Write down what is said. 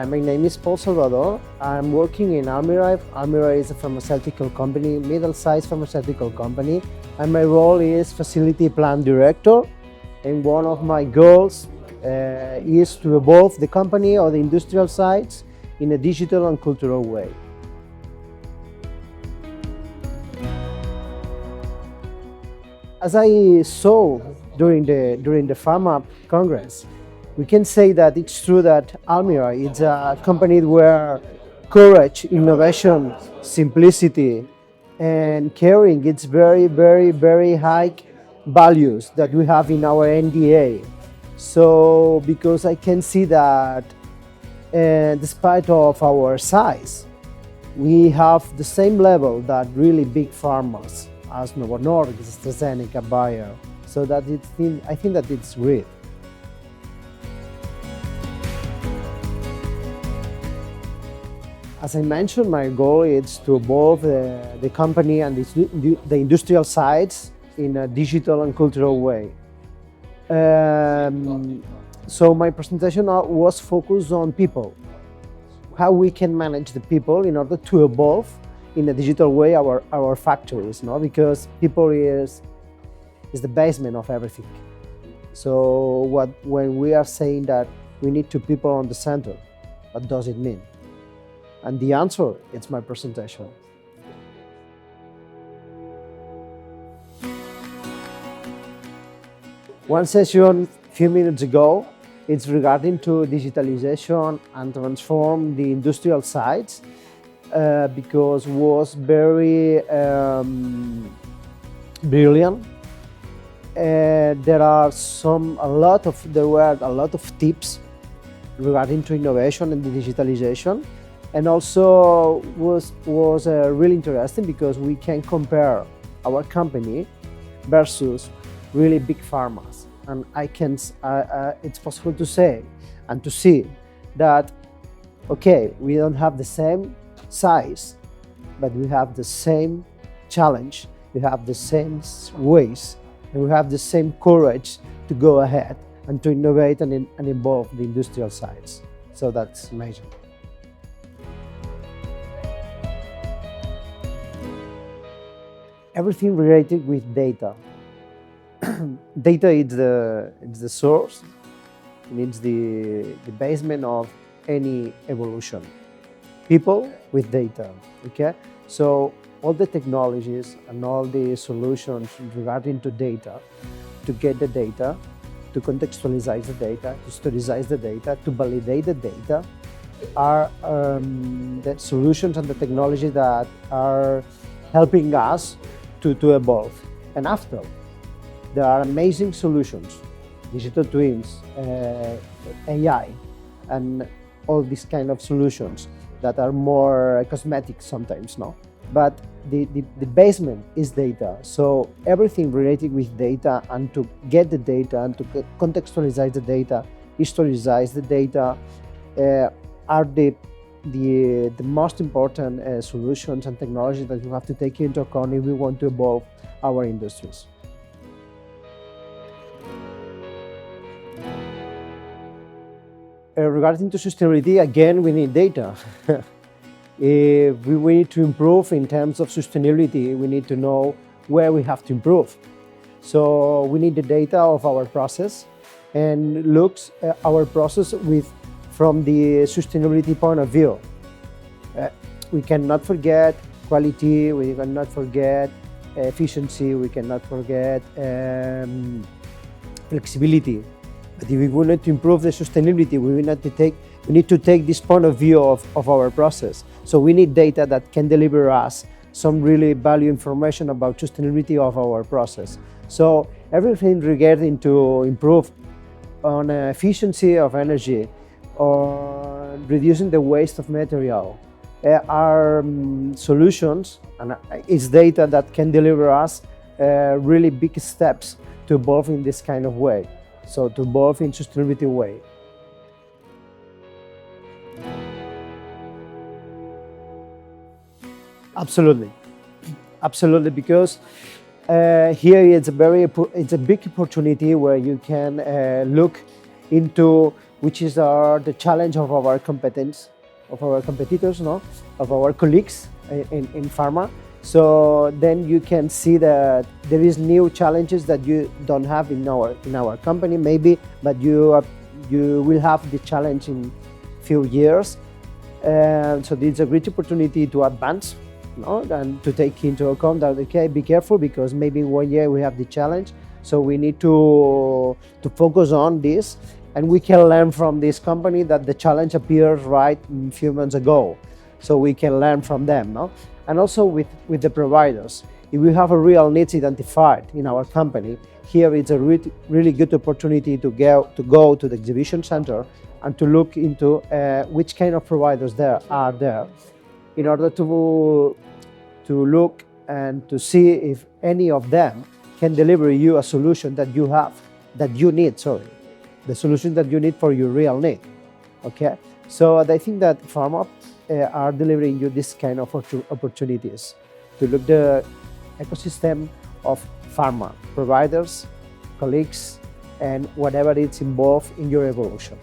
My name is Pol Salvadó. I'm working in Almirall. Almirall is a pharmaceutical company, middle-sized pharmaceutical company, and my role is facility plant director. And one of my goals is to evolve the company or the industrial sites in a digital and cultural way. As I saw during the PHARMAP Congress, we can say that it's true that Almirall is a company where courage, innovation, simplicity, and caring, it's very high values that we have in our NDA. So, because I can see that despite of our size, we have the same level that really big pharmas as Novo Nordisk, AstraZeneca, Bayer. So that I think that it's great. As I mentioned, my goal is to evolve the company and the industrial sides in a digital and cultural way. So my presentation was focused on people, how we can manage the people in order to evolve in a digital way our factories, no? Because people is the basement of everything. So when we are saying that we need two people on the center, what does it mean? And the answer, it's my presentation. One session a few minutes ago, it's regarding to digitalization and transform the industrial sites because was very brilliant. There were a lot of tips regarding to innovation and the digitalization. And also was really interesting because we can compare our company versus really big pharmas. And it's possible to say and to see that, okay, we don't have the same size, but we have the same challenge, we have the same ways, and we have the same courage to go ahead and to innovate and evolve the industrial sites. So that's amazing. Everything related with data. Data is the source, and it's the basement of any evolution. People with data, okay? So all the technologies and all the solutions regarding to data, to get the data, to contextualize the data, to historicize the data, to validate the data, are the solutions and the technology that are helping us to evolve. And after, there are amazing solutions, digital twins, AI, and all these kind of solutions that are more cosmetic sometimes, no? But the basement is data. So everything related with data and to get the data and to contextualize the data, historicize the data, are the most important solutions and technologies that we have to take into account if we want to evolve our industries. Regarding to sustainability, again, we need data. If we need to improve in terms of sustainability, we need to know where we have to improve. So we need the data of our process and looks at our process from the sustainability point of view. We cannot forget quality, we cannot forget efficiency, we cannot forget flexibility. But if we want to improve the sustainability, we need to take this point of view of our process. So we need data that can deliver us some really valuable information about sustainability of our process. So everything regarding to improve on efficiency of energy or reducing the waste of material are solutions, and it's data that can deliver us really big steps to evolve in this kind of way. So to evolve in sustainability way. Absolutely, because here it's a big opportunity where you can look into which is the challenge of our competence, of our competitors, no? Of our colleagues in pharma. So then you can see that there is new challenges that you don't have in our company maybe, but you will have the challenge in few years. So it's a great opportunity to advance, no? And to take into account that, okay, be careful because maybe 1 year we have the challenge. So we need to focus on this, and we can learn from this company that the challenge appeared right a few months ago. So we can learn from them, no? And also with the providers. If we have a real needs identified in our company, here it's a really good opportunity to go to the exhibition center and to look into which kind of providers there are there, in order to look and to see if any of them can deliver you a solution that you need, the solution that you need for your real need. Okay, so I think that PHARMAP are delivering you this kind of opportunities to look the ecosystem of pharma providers, colleagues, and whatever is involved in your evolution.